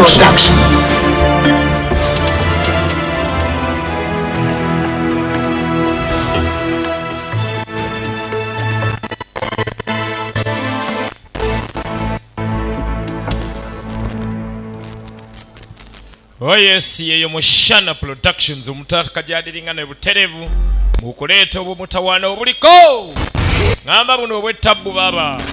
Productions. Oh yes, yeyo Mushana Productions umutaka jadiringa ne buterevu mukuleeta obumutawana obuliko ngamba buno obwetabu baba.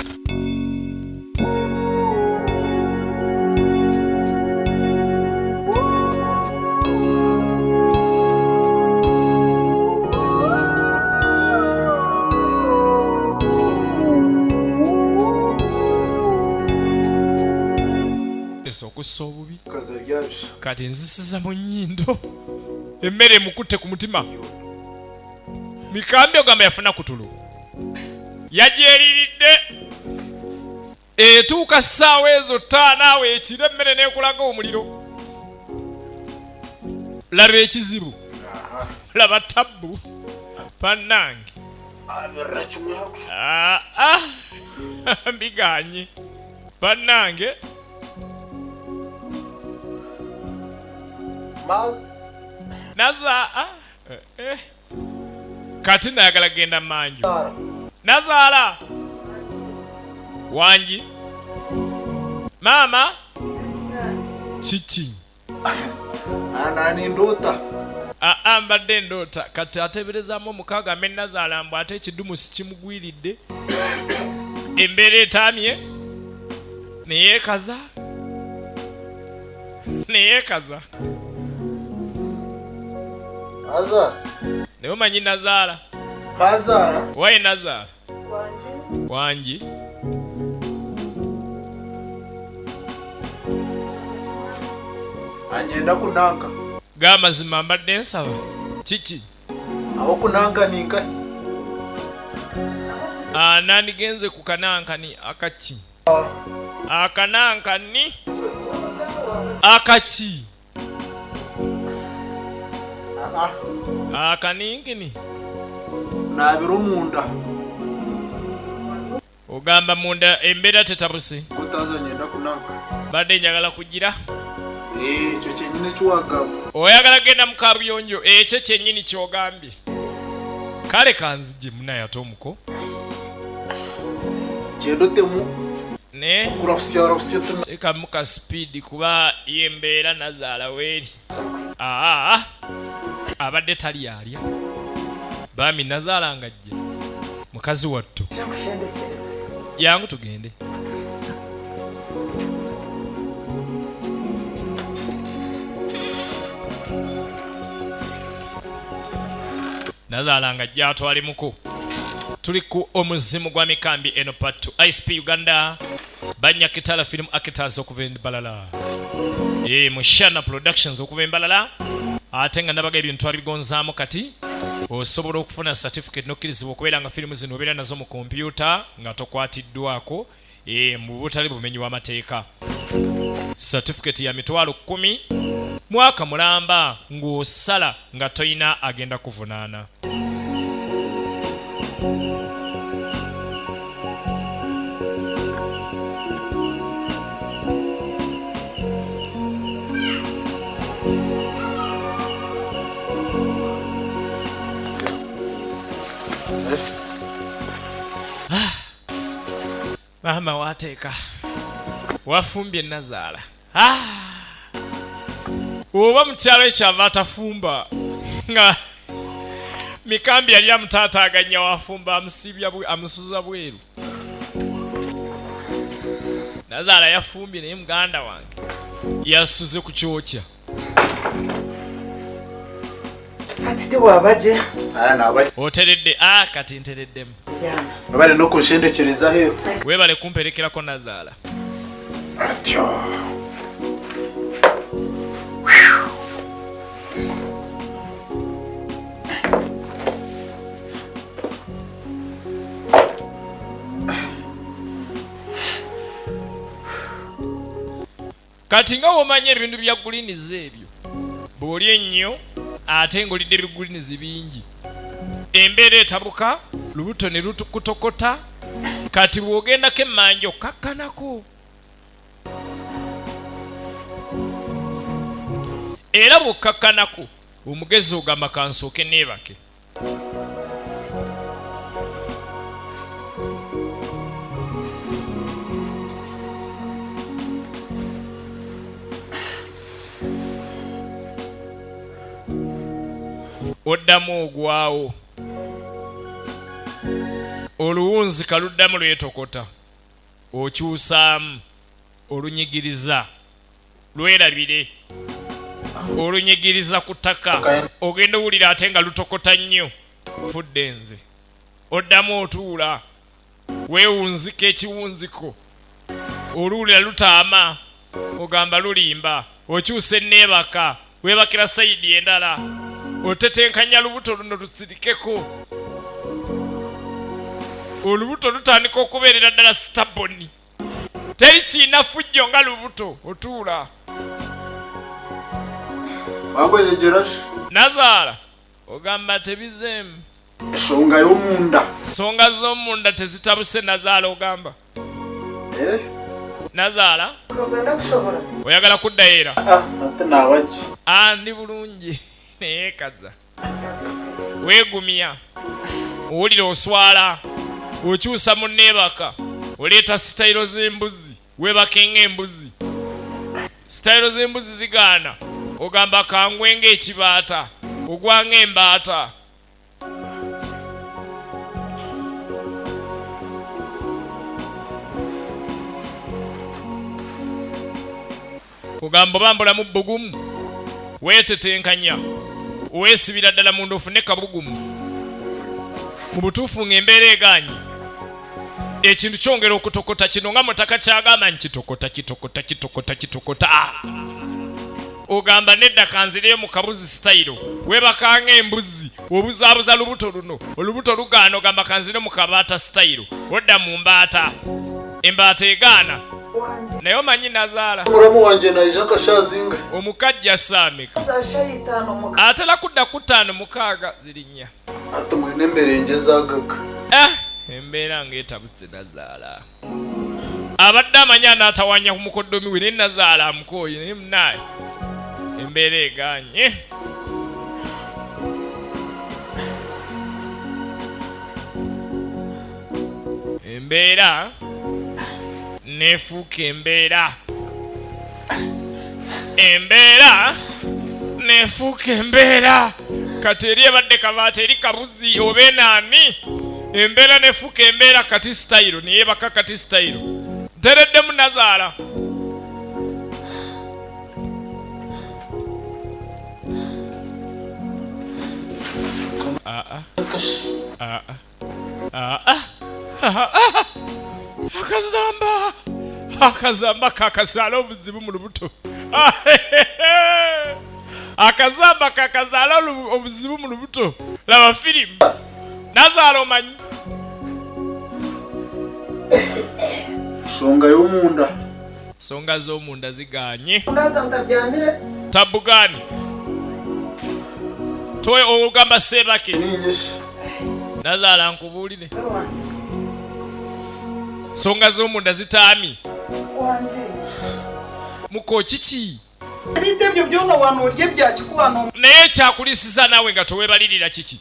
Okusobubi kati nzisiza mu nnyindo emmere mukute ku mutima mikambi ogamba yafuna kutulu yajeeriridde etuuka ssaawa ezo ttaano awo ekiro emmere neekulaga omuliro. Laba ekizibu laba tabbu pannange mbiganye pannange. Kati nayagala genda manju Nazaala wanji mama kiki anani ndota mbadde ndoota kati ateberezaamu omukaaga mme Nazaala mbu ate ekidumu sikimugwiridde embeera etamye neyeekaza Azara naye omanyi Nazaala Azara waye Nazaala wanji anyenda kunanga gamazima mbadde nsaba kiki awo kunanga ninka nandigenze ku kanankani akaki akanankani akaki akaningini nabiro munda ogamba munda embeera tetabuse kutaza nyenda kunanga badde njagala kugira ekyo kyenyini kiwagamba oyagala genda mu kabuyonjo ekyo kyenyini kyogambye kale kanzije munaye ate omuko kyendotemu ne kurafusyara kusyetu tekamu ka speed kuba yembeera Nazaala weeri abadde tali alya bami Nazaala ngajja mukazi wattu jangu tugende. Nazaala ngajja atwale muko tuli ku omuzimu gwa mikambi eno part 2 ISP Uganda banya kitala film actors okuva Mbalala Mushana Productions okuva Mbalala ate nga nabaga ebintu abigonzaamu kati osobola okufuna certificate n'okkirizibwa okubeera nga firimu zino obeera nazo mu kompyuta nga tokwatiddwako mu butali bumenyi bw'amateeka. Certificate ya mitwalo 10 mwaka mulamba ng'osala nga toyina agenda kuvunaana. Mama wateeka wafumbye Nazaala oba mukyalo ekyava atafumba nga mikambi yali amutaataaganya wafumba amusibya amusuza bweru. Nazaala yafumbye naye muganda wange yasuze ku kyokya atite bwabaje oteredde kati ntereddemu nobale nokunshendekereza hero webale kumperekerako Nazaala atyo kati nga womanya ebintu bya gulinizi ebyo bw'oli ennyo ate ng'olidde ebigulinizi bingi embeera etabuka lubuto ne lutukutokota kati bw'ogendako emmanja okakkanako era bukakkanako omugezi ogamba kansooke neebake. Oddamu ogwawo oluwunzi kaluddamu lwetokota okyusaamu olunyigiriza lwerabire olunyigiriza ku ttaka ogenda owulira ate nga lutokota nnyo fudde nze. Oddamu otuula weewunzika ekiwunziko oluwulira lutaama ogamba lulimba okyusa enneebaka weebakira sayidi endala otetenkanya lubuto luno lusirikeko olubuto lutandika okubeerera ddala sitaboni teri kiina fujjo nga lubuto otuula. Nazaala ogamba tebizeemu ensonga y'omunda ensonga z'omunda tezitabuse. Nazaala ogamba Nazaala oyagala kuddayo era ndi bulungi naye kaza weegumya owulira oswala okyusa mu nneebaka oleeta sitayiro z'embuzi weebake ng'embuzi sitayiro z'embuzi zigaana ogamba kangwe ng'ekibaata ogwa ng'embaata. Ogamba bambulamu bugumu weetetenkanya weesibira ddala munda ofune kabugumu mu butuufu ng'embeera egaanye ekintu kyongera okutokota kino nga mutaka kyagamba nkitokota ogamba nedda kanzireyo mu kabuzi sitayiro weebakanga embuzi obuzaabuza lubuto luno olubuto lugaana ogamba kanzire mu kabaata sitayiro odda mu mbaata embaata egaana naye omanyi Nazaala mulamu wanje naija kashazinga omukajja saameka atera kudda ku 5 6 zirinnya ate mwine emberenje zagaga embeera ng'etabuse Nazaala abadde amanyi anaatawanya ku mukoddomi we ne Nazaala amukooye naye munaaye embeera egaanye. Embeera neefuuka embeera neefuuka embeera kati eri ebadde kabaata eri kabuzi oba enaani embeera neefuuka embeera kati sitayiro neyeebaka kati sitayiro ntereddemu Nazaala. Akazamba kakazaala obuzibu mu lubuto. Akazamba kakazaala obuzibu mu lubuto. Laba firimu. Nazaala omanyi. nsonga y'omunda ensonga z'omunda zigaanye. Tabu gani? Toye ogamba Seebake. Nazaala nkubuulire. Ensonga z'omunda zitaami. Muko kiki? Ebintu ebyo byonna wano olye byakikuwano. Naye kyakulisiza naawe nga toweebalirira kiki?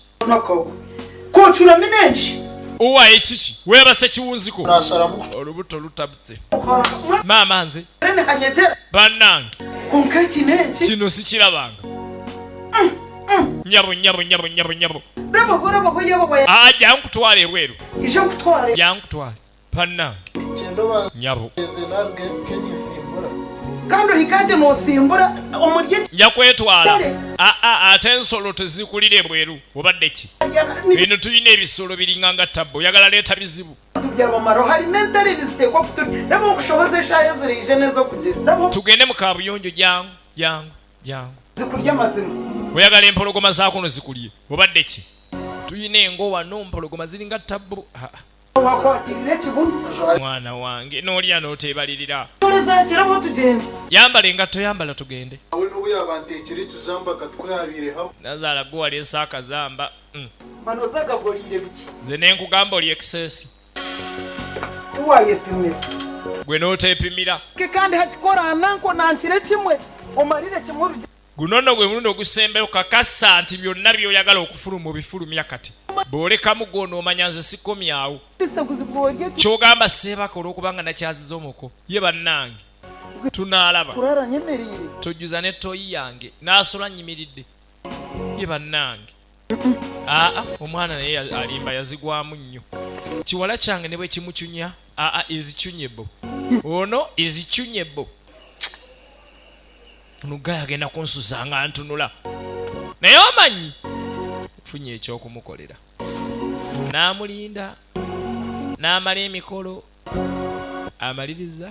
Kochura minenji. Owaye kiki? Weebase kiwunziko. nasalamu Olubuto lutabute. Maama nze. Rene hanyetera. Bannange. Konkati nenji. Kino sikirabanga. Nyabo. Rabo yabo kwa. Jankutwale ebweru. Ijo kutwale. Jankutwale. Bannange. kyendo Nyabo. bazenarge kenyisimbura Kando hikande nosimbura omulye. Njakwetwala. Ate ensolo tezikulira ebweru. Obadde ki? Bino tulina ebisolo biringa nga tabbo. Oyagala leeta bizibu. Byabamaro hari mentally zitekwa kuturi. Rabo kushoboza shaye zirije nezo kugira. Tugende mu kabuyonjo jangu. Zikurya mazina. Oyagala empologoma zaako no zikulye. Obadde ki? Tuyina engo wano empologoma ziringa tabbo. Wakwatire kibunu. Mwana wange n'olya n'oteebalirira. Oleza kirabo tugende. Yambala engatto yambala tugende. awino buyabante ekiri tuzamba katwayabire hawo Nazaala gwe waleese akazamba. Bano zaga golire biki. Nze ne nkugamba oli excess. Tuwaye pimira. Gwe n'oteepimira. Ke kandi hatikora nanko nantire kimwe. Omarire kimuru. gunono gwe mulundi ogusembeyo kakasa nti byonna byoyagala okufuluma obifulumya kati bw'olekamu gwono omanya nze sikomyawo kyogamba seebaka olw'okubanga nakyaziza omuko ye bannange tunaalaba tojjuza ne toyi yange n'asola nnyimiridde ye bannange omwana naye alimba yazigwamu nnyo kiwala kyange ne bwe kimucunya izicunyebo ono izicunyebo nugaya agenda kunsuzanga ntunula naye omanyi funye ekyokumukolera n'amulinda n'amala emikolo amaliriza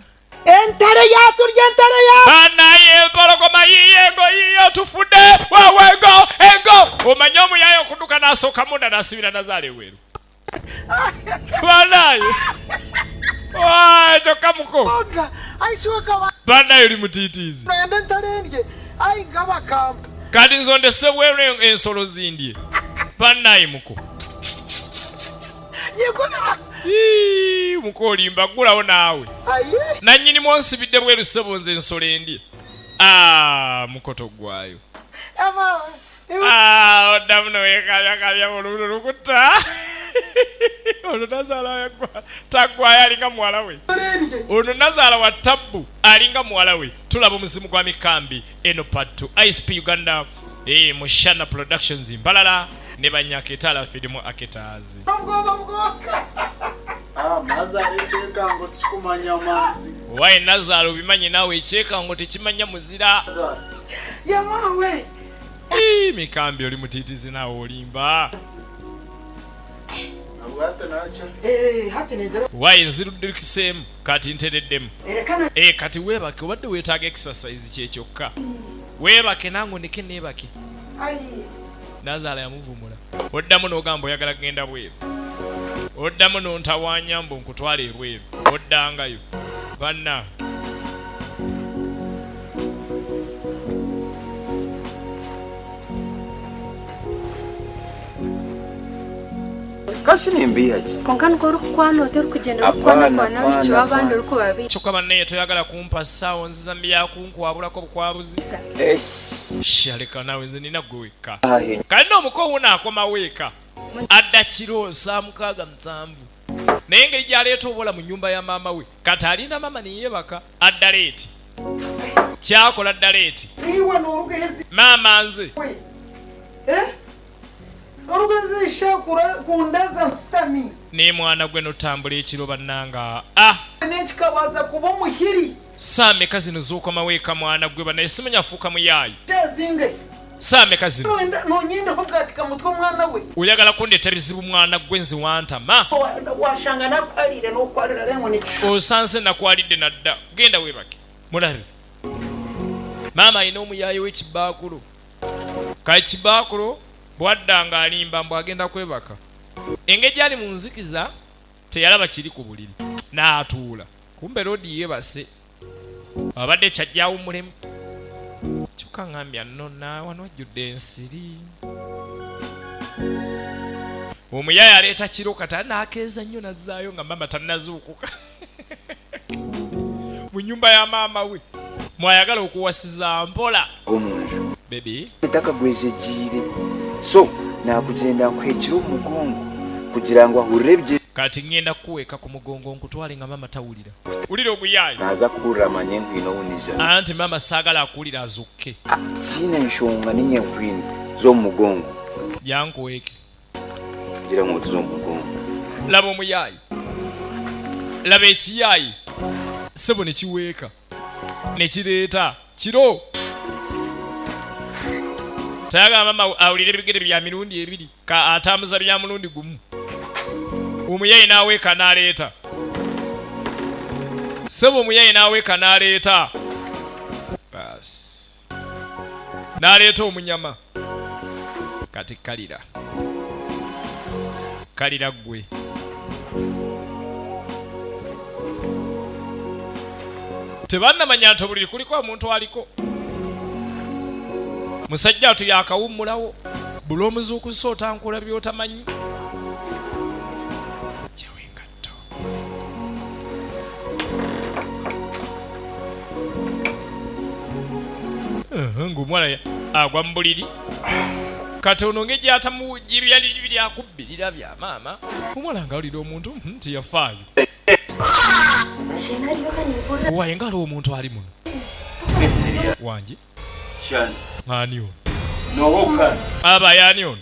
entare yaturya entare ya banaye empologoma yiyengo yiyo tufudde wawengo engo omanye omuyaye okuduka n'asooka munda n'asibira nazaala eweru banaye kyokka muko banaye oli mutiitiizi kati nzondesebweru ensolo zindye banaye muko muko olimba gulawo naawe nannyini mwonsibidde bweru ssebo nze ensolo endye muko toggwayo oddamu nowekabyakabya olulu lukutta ono nazaala taggwayo alinga muwala we ono nazaala wa tabbu alinga muwala we tulaba omuzimu gwa mikambi eno pattu isp uganda mushana productions mbalala ne banyaketala firimu aketaazi waye nazaala obimanyi naawe ekyekango tekimanya muzira mikambi oli mutiitizi naawe olimba waye nzirudikiseemu kati ntereddemu kati weebake obadde weetaaga exercise kyekyokka weebake nange ndeke neebake nazaala yamuvumula oddamu n'ogamba oyagala kgenda bweru oddamu n'ontawaanya mbu nkutwala ebweru oddangayo banna kasi nimbiya ki konkani korukwana oteri kugenda okukwana bicho abandi oliko babiri kyokka bannaye toyagala kumpa ssaawo nziza mbyakunkwabulako bukwabuzi shaleka nawe nze nina gwe wekka kalina omukowu naakoma weeka adda kiro 67 naye engeri gyaleeta obuola mu nnyumba ya maama we kati alinda maama neyeebaka adda leeti kyakola adda leeti maama nze ne mwana gwe notambula ekiro bannanga nekikabaza kuba omuhiri saameka zino z'okoma weeka mwana gwe banaye simanya afuuka muyaayi kyezinge saameka zino nonyindaho bwatika mutwe omwana we oyagala kundeeta bizibu mwana gwe nze wantama washanga nakwalire n'okwalira lengoni osanze nakwalidde nadda genda weebake mulabe maama alina omuyaayi w'ekibaakulo kale kibaakulo bwaddanga alimba mbu agenda kwebaka engeri gyali mu nzikiza teyalaba kiri ku buliri n'atuula kumbe loodi yeebase abadde kyajjawo mulemu kyokka ngambya nonna wano ojjudde ensiri omuyaya aleeta kiro kata n'akeeza nnyo nazzaayo nga maama tannazuukuka mu nnyumba ya maama we mwayagala okuwasiza mpola bebi ettaka gwezejjiire so naakugenda nkwekira omugongo kugira ngu ahurire bye kati ngenda kuweeka ku mugongo nkutwale nga maama tawulira wulira oguyaayi naaza kuwulira manye nkwinowuniza anti maama saagala akuwulira azukke siina ensonga n'enyankwini z'omu mugongo yankuweeke gira ngu oti z'omugongo laba omuyaayi laba ekiyaayi ssebo ne kiweeka ne kireeta kiro tayagala maama awulire ebigere bya mirundi ebiri ka atambuza bya mulundi gumu omuyayi n'aweeka n'aleeta ssebo omuyayi n'aweeka n'aleeta baasi n'aleeta omunyama kati kalira kalira ggwe tebannamanya nti obuliri kuliko omuntu aliko musajja atu yakawummulawo buli omuzuukusa otankula by'otamanyi jewengatto omwana agwa mu buliri kati ono ng'ejja atamujibyali akubbirira bya maama omwana ng'awulira omuntu nti yafaayo waye ng'aliwo omuntu ali muno wangi ani ono aba yani ono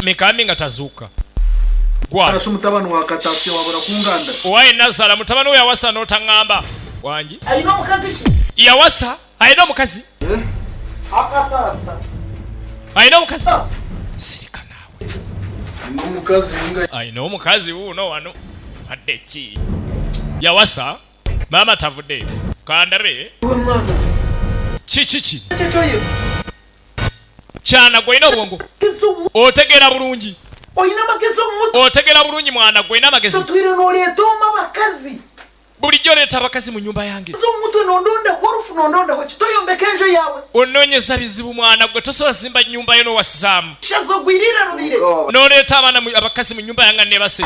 mikambi nga tazuuka arasha mutabani wa katafya wabura kunganda owaye nazala mutabani we yawasa n'otaŋŋamba wangi alina omukazi ki yawasa alina omukazi akataasa alina omukazi sirika naawe n'omukazi nga alina omukazi wuuno wano adde ki yawasa maama tavudde kandabe omwana kiki kino kyekyoyo kyana gwolina obwongo otegeera bulungi oyina amagezi omumuto otegeera bulungi mwana gwolina amagezi totwire n'oleeta oma bakazi bulijjo oleeta abakazi mu nnyumba yange omumuto nondondeho olufu nondondeho kitoyombeka enjo yawe onoonyeza bizibu mwana gwe tosobola zimba nnyumba yo n'owasaamu shazo gwirira rubire n'oleeta abakazi mu nnyumba yange nebase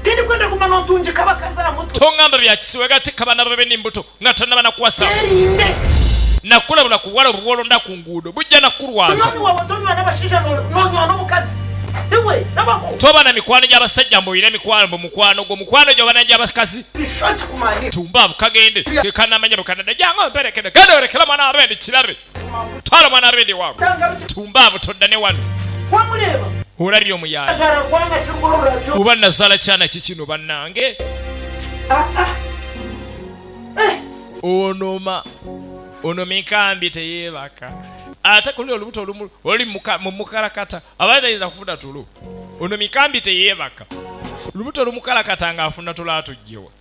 tindi kwenda kuma nontunjika abakazi amuto toŋŋamba bya kisiwega tikka bana babe n'embuto nga tonnaba nakuwasa erinde nakulabula kuwala obuwolonda ku nguudo bujja nakulwaza omwami wawe tonywa n'abashaija nonywa n'omukazi iwe nabako toba na mikwano gy'abasajja mbuoyina mikwano mukwano gwo mukwano gy'obana gy'abakazi bishoki kumanira tumbavu kagende kekanamanya bukanada jango mperekede genda orekera mwana abendi kirabe twala mwana abendi wawe tumbavu todda ne wano wamuleba olabye omuyaaya azara gwanga kigulurajo oba nazaala kyana kikino bannange ono mikambi teyeebaka ate kuli olubuto olumu oli mu mukalakata abali tayinza kufuna tulo ono mikambi teyeebaka olubuto olumukalakata ng'afuna tulo atugyewa